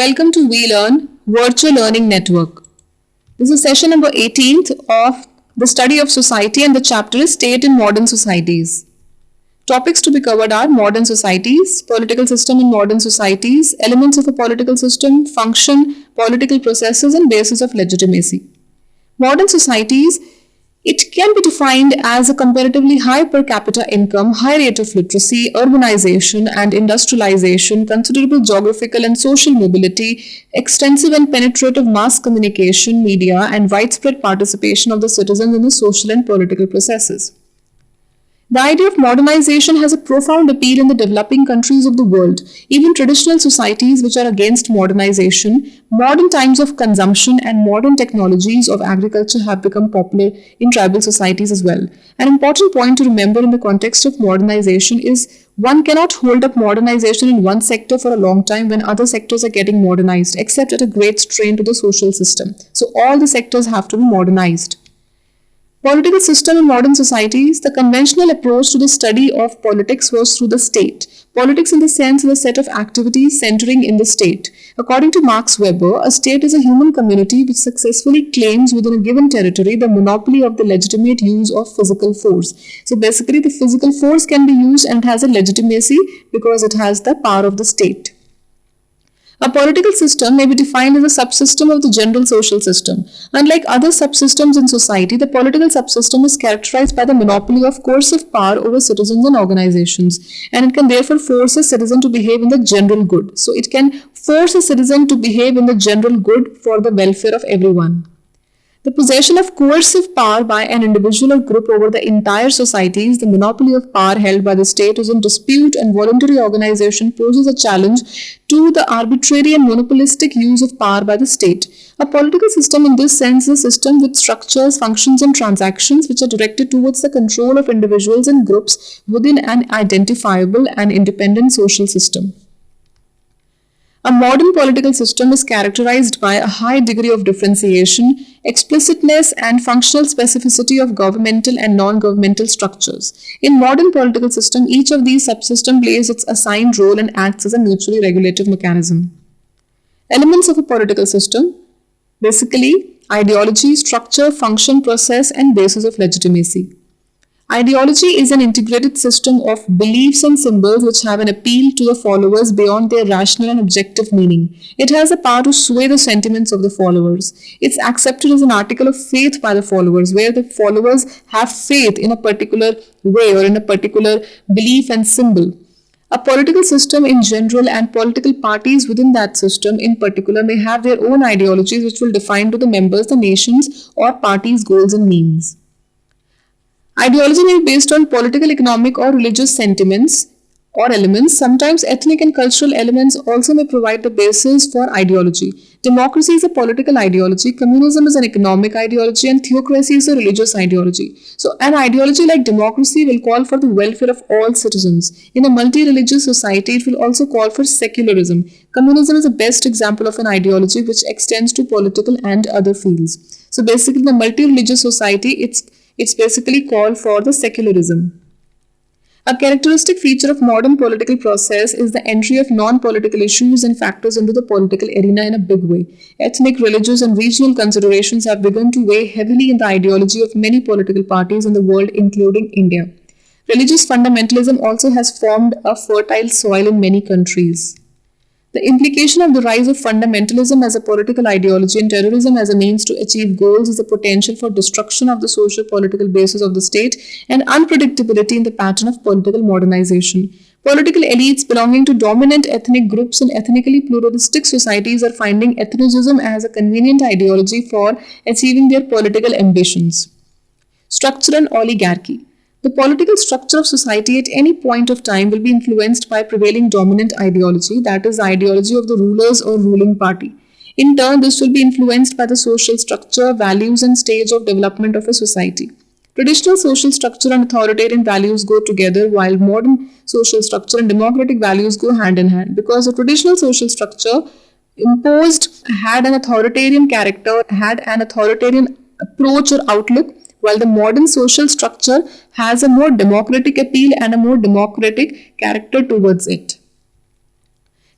Welcome to We Learn Virtual Learning Network. This is session number 18th of the study of society, and the chapter is State in Modern Societies. Topics to be covered are modern societies, political system in modern societies, elements of a political system, function, political processes, and basis of legitimacy. Modern societies, it can be defined as a comparatively high per capita income, high rate of literacy, urbanization and industrialization, considerable geographical and social mobility, extensive and penetrative mass communication, media, and widespread participation of the citizens in the social and political processes. The idea of modernization has a profound appeal in the developing countries of the world. Even traditional societies which are against modernization, modern times of consumption and modern technologies of agriculture have become popular in tribal societies as well. An important point to remember in the context of modernization is one cannot hold up modernization in one sector for a long time when other sectors are getting modernized, except at a great strain to the social system. So all the sectors have to be modernized. Political system in modern societies, the conventional approach to the study of politics was through the state. Politics in the sense is a set of activities centering in the state. According to Max Weber, a state is a human community which successfully claims within a given territory the monopoly of the legitimate use of physical force. So basically the physical force can be used and it has a legitimacy because it has the power of the state. A political system may be defined as a subsystem of the general social system. Unlike other subsystems in society, the political subsystem is characterized by the monopoly of coercive power over citizens and organizations, and it can therefore force a citizen to behave in the general good. So it can force a citizen to behave in the general good for the welfare of everyone. The possession of coercive power by an individual or group over the entire societies, the monopoly of power held by the state is in dispute, and voluntary organization poses a challenge to the arbitrary and monopolistic use of power by the state. A political system in this sense is a system with structures, functions and transactions which are directed towards the control of individuals and groups within an identifiable and independent social system. A modern political system is characterized by a high degree of differentiation, explicitness, and functional specificity of governmental and non-governmental structures. In modern political system, each of these subsystems plays its assigned role and acts as a mutually regulative mechanism. Elements of a political system, basically ideology, structure, function, process, and basis of legitimacy. Ideology is an integrated system of beliefs and symbols which have an appeal to the followers beyond their rational and objective meaning. It has the power to sway the sentiments of the followers. It's accepted as an article of faith by the followers, where the followers have faith in a particular way or in a particular belief and symbol. A political system in general and political parties within that system in particular may have their own ideologies which will define to the members the nation's or party's goals and means. Ideology may be based on political, economic, or religious sentiments or elements. Sometimes ethnic and cultural elements also may provide the basis for ideology. Democracy is a political ideology, communism is an economic ideology, and theocracy is a religious ideology. So an ideology like democracy will call for the welfare of all citizens. In a multi-religious society, it will also call for secularism. Communism is the best example of an ideology which extends to political and other fields. So basically, in a multi-religious society, it's basically called for the secularism. A characteristic feature of modern political process is the entry of non-political issues and factors into the political arena in a big way. Ethnic, religious, and regional considerations have begun to weigh heavily in the ideology of many political parties in the world, including India. Religious fundamentalism also has formed a fertile soil in many countries. The implication of the rise of fundamentalism as a political ideology and terrorism as a means to achieve goals is the potential for destruction of the social-political basis of the state and unpredictability in the pattern of political modernization. Political elites belonging to dominant ethnic groups in ethnically pluralistic societies are finding ethnicism as a convenient ideology for achieving their political ambitions. Structure and oligarchy. The political structure of society at any point of time will be influenced by prevailing dominant ideology, that is, the ideology of the rulers or ruling party. In turn, this will be influenced by the social structure, values, and stage of development of a society. Traditional social structure and authoritarian values go together, while modern social structure and democratic values go hand in hand, because the traditional social structure had an authoritarian character, had an authoritarian approach or outlook, while the modern social structure has a more democratic appeal and a more democratic character towards it.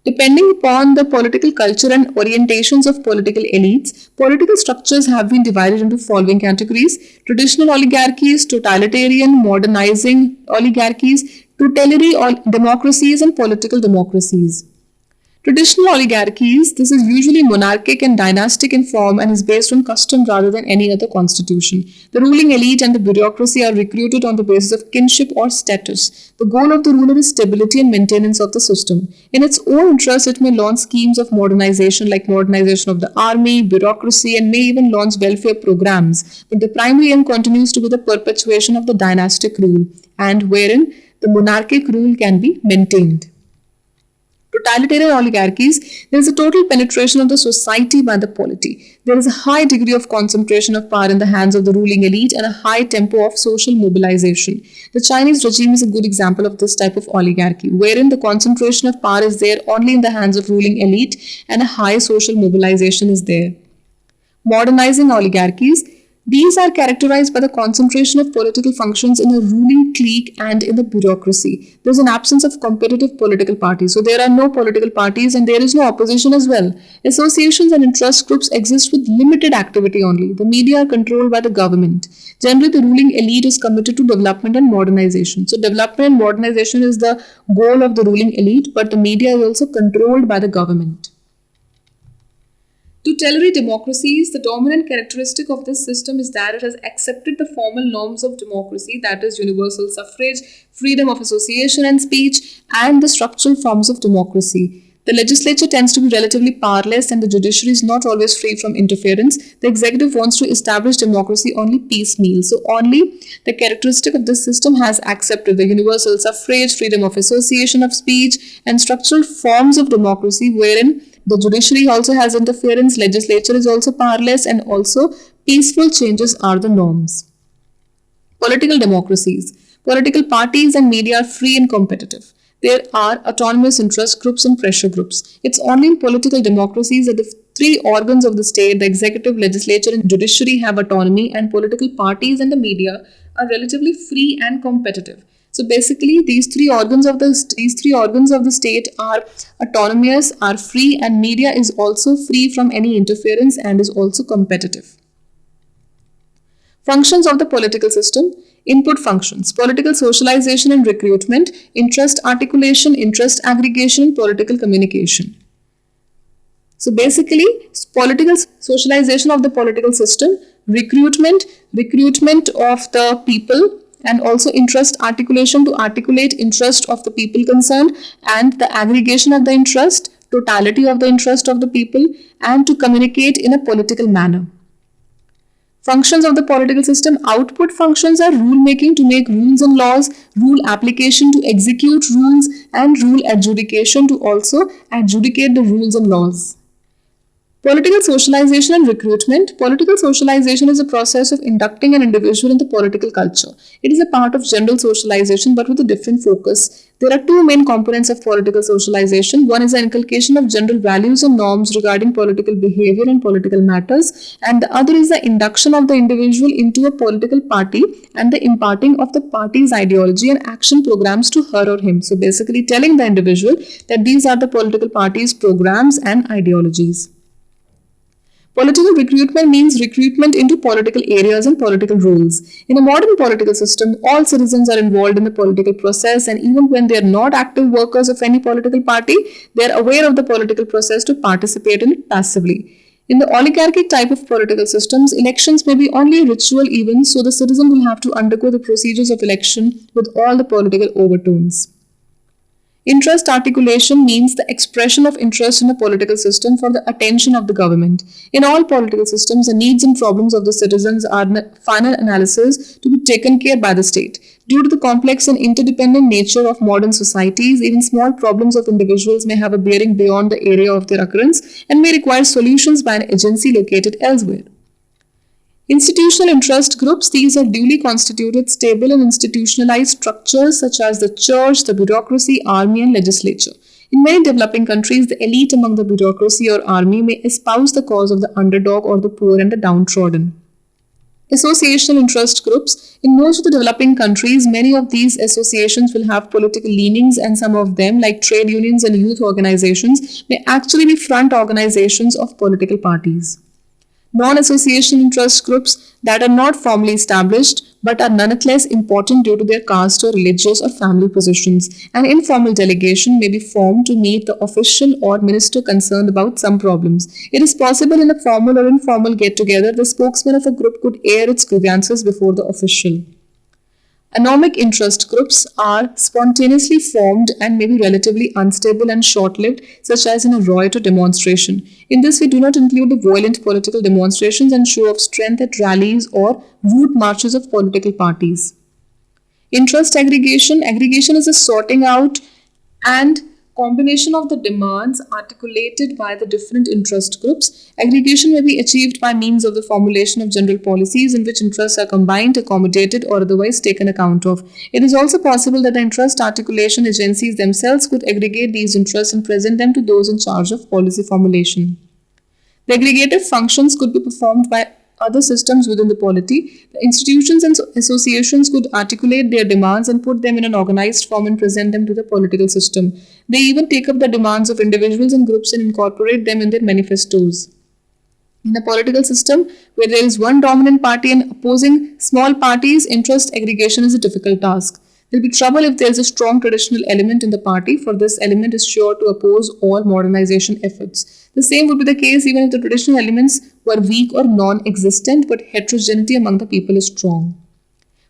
Depending upon the political culture and orientations of political elites, political structures have been divided into following categories: traditional oligarchies, totalitarian, modernizing oligarchies, tutelary democracies, and political democracies. Traditional oligarchies, this is usually monarchic and dynastic in form and is based on custom rather than any other constitution. The ruling elite and the bureaucracy are recruited on the basis of kinship or status. The goal of the ruler is stability and maintenance of the system. In its own interest, it may launch schemes of modernization like modernization of the army, bureaucracy, and may even launch welfare programs. But the primary aim continues to be the perpetuation of the dynastic rule, and wherein the monarchic rule can be maintained. Totalitarian oligarchies, there is a total penetration of the society by the polity. There is a high degree of concentration of power in the hands of the ruling elite and a high tempo of social mobilization. The Chinese regime is a good example of this type of oligarchy, wherein the concentration of power is there only in the hands of ruling elite and a high social mobilization is there. Modernizing oligarchies, these are characterized by the concentration of political functions in a ruling clique and in the bureaucracy. There is an absence of competitive political parties. So there are no political parties and there is no opposition as well. Associations and interest groups exist with limited activity only. The media are controlled by the government. Generally, the ruling elite is committed to development and modernization. So development and modernization is the goal of the ruling elite, but the media is also controlled by the government. Tutelary democracies, the dominant characteristic of this system is that it has accepted the formal norms of democracy, that is, universal suffrage, freedom of association and speech, and the structural forms of democracy. The legislature tends to be relatively powerless and the judiciary is not always free from interference. The executive wants to establish democracy only piecemeal. So only the characteristic of this system has accepted the universal suffrage, freedom of association of speech, and structural forms of democracy wherein the judiciary also has interference, legislature is also powerless, and also peaceful changes are the norms. Political democracies. Political parties and media are free and competitive. There are autonomous interest groups and pressure groups. It's only in political democracies that the three organs of the state, the executive, legislature, and judiciary, have autonomy, and political parties and the media are relatively free and competitive. So basically, these three organs of the state are autonomous, are free, and media is also free from any interference and is also competitive. Functions of the political system. Input functions: political socialization and recruitment, interest articulation, interest aggregation, political communication. So basically, political socialization of the political system, recruitment of the people, and also interest articulation to articulate interest of the people concerned, and the aggregation of the interest, totality of the interest of the people, and to communicate in a political manner. Functions of the political system. Output functions are rule making to make rules and laws, rule application to execute rules, and rule adjudication to also adjudicate the rules and laws. Political socialization and recruitment. Political socialization is a process of inducting an individual in the political culture. It is a part of general socialization but with a different focus. There are two main components of political socialization. One is the inculcation of general values and norms regarding political behavior and political matters, and the other is the induction of the individual into a political party and the imparting of the party's ideology and action programs to her or him. So basically telling the individual that these are the political party's programs and ideologies. Political recruitment means recruitment into political areas and political roles. In a modern political system, all citizens are involved in the political process, and even when they are not active workers of any political party, they are aware of the political process to participate in it passively. In the oligarchic type of political systems, elections may be only a ritual event, so the citizen will have to undergo the procedures of election with all the political overtones. Interest articulation means the expression of interest in a political system for the attention of the government. In all political systems, the needs and problems of the citizens are final analysis to be taken care by the state. Due to the complex and interdependent nature of modern societies, even small problems of individuals may have a bearing beyond the area of their occurrence and may require solutions by an agency located elsewhere. Institutional interest groups, these are duly constituted, stable and institutionalized structures such as the church, the bureaucracy, army and legislature. In many developing countries, the elite among the bureaucracy or army may espouse the cause of the underdog or the poor and the downtrodden. Associational interest groups. In most of the developing countries, many of these associations will have political leanings, and some of them, like trade unions and youth organizations, may actually be front organizations of political parties. Non-association interest groups that are not formally established but are nonetheless important due to their caste or religious or family positions. An informal delegation may be formed to meet the official or minister concerned about some problems. It is possible in a formal or informal get-together the spokesman of a group could air its grievances before the official. Anomic interest groups are spontaneously formed and may be relatively unstable and short-lived, such as in a riot or demonstration. In this, we do not include the violent political demonstrations and show of strength at rallies or route marches of political parties. Interest aggregation. Aggregation is a sorting out and combination of the demands articulated by the different interest groups. Aggregation may be achieved by means of the formulation of general policies in which interests are combined, accommodated, or otherwise taken account of. It is also possible that the interest articulation agencies themselves could aggregate these interests and present them to those in charge of policy formulation. The aggregative functions could be performed by other systems within the polity. The institutions and associations could articulate their demands and put them in an organized form and present them to the political system. They even take up the demands of individuals and groups and incorporate them in their manifestos. In a political system where there is one dominant party and opposing small parties, interest aggregation is a difficult task. There will be trouble if there is a strong traditional element in the party, for this element is sure to oppose all modernization efforts. The same would be the case even if the traditional elements were weak or non-existent, but heterogeneity among the people is strong.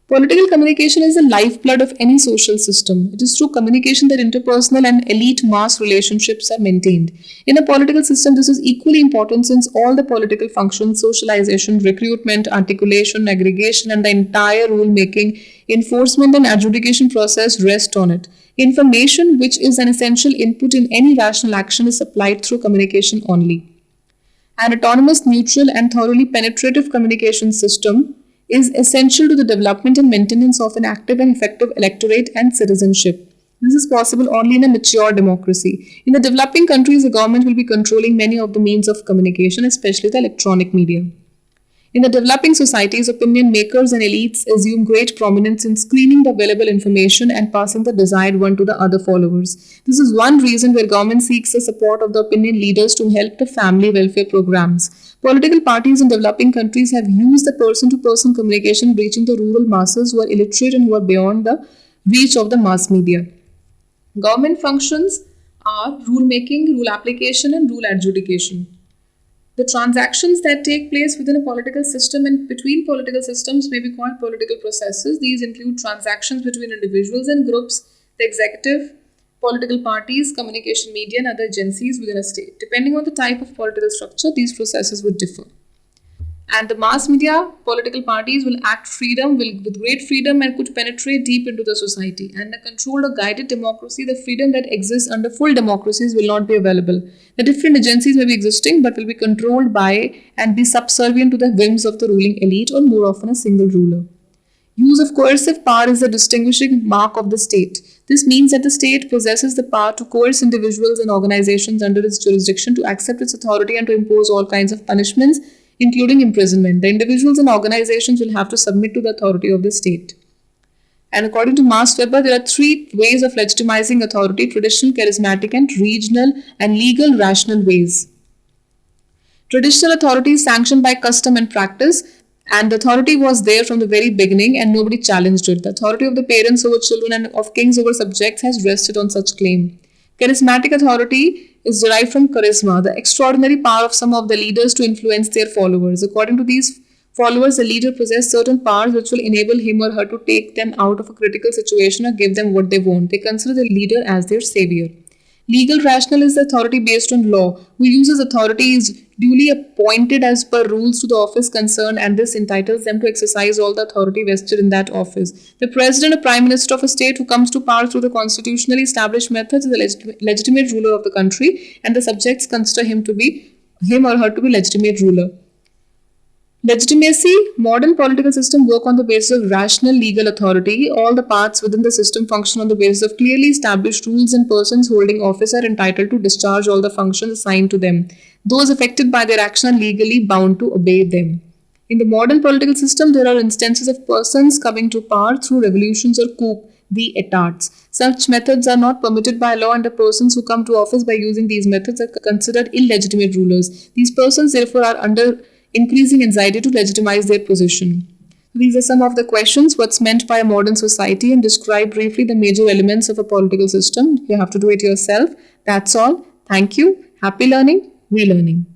Political communication is the lifeblood of any social system. It is through communication that interpersonal and elite mass relationships are maintained. In a political system, this is equally important since all the political functions, socialization, recruitment, articulation, aggregation, and the entire rule-making, enforcement, and adjudication process rest on it. Information, which is an essential input in any rational action, is supplied through communication only. An autonomous, neutral, and thoroughly penetrative communication system is essential to the development and maintenance of an active and effective electorate and citizenship. This is possible only in a mature democracy. In the developing countries, the government will be controlling many of the means of communication, especially the electronic media. In the developing societies, opinion makers and elites assume great prominence in screening the available information and passing the desired one to the other followers. This is one reason where government seeks the support of the opinion leaders to help the family welfare programs. Political parties in developing countries have used the person-to-person communication reaching the rural masses who are illiterate and who are beyond the reach of the mass media. Government functions are rule making, rule application, and rule adjudication. The transactions that take place within a political system and between political systems may be called political processes. These include transactions between individuals and groups, the executive, political parties, communication media, and other agencies within a state. Depending on the type of political structure, these processes would differ. And the mass media, political parties will act with great freedom and could penetrate deep into the society. And a controlled or guided democracy, the freedom that exists under full democracies will not be available. The different agencies may be existing but will be controlled by and be subservient to the whims of the ruling elite or more often a single ruler. Use of coercive power is the distinguishing mark of the state. This means that the state possesses the power to coerce individuals and organizations under its jurisdiction to accept its authority and to impose all kinds of punishments, including imprisonment. The individuals and organizations will have to submit to the authority of the state. And according to Max Weber, there are three ways of legitimizing authority: traditional, charismatic, and regional, and legal, rational ways. Traditional authority is sanctioned by custom and practice, and the authority was there from the very beginning and nobody challenged it. The authority of the parents over children and of kings over subjects has rested on such claim. Charismatic authority is derived from charisma, the extraordinary power of some of the leaders to influence their followers. According to these followers, the leader possesses certain powers which will enable him or her to take them out of a critical situation or give them what they want. They consider the leader as their savior. Legal rational is the authority based on law. Who uses authority is duly appointed as per rules to the office concerned, and this entitles them to exercise all the authority vested in that office. The president or prime minister of a state who comes to power through the constitutionally established methods is the legitimate ruler of the country, and the subjects consider him or her to be legitimate ruler. Legitimacy. Modern political systems work on the basis of rational legal authority. All the parts within the system function on the basis of clearly established rules, and persons holding office are entitled to discharge all the functions assigned to them. Those affected by their action are legally bound to obey them. In the modern political system, there are instances of persons coming to power through revolutions or coup d'états. Such methods are not permitted by law, and the persons who come to office by using these methods are considered illegitimate rulers. These persons, therefore, are under increasing anxiety to legitimize their position. These are some of the questions. What's meant by a modern society, and describe briefly the major elements of a political system. You have to do it yourself. That's all. Thank you. Happy learning, relearning.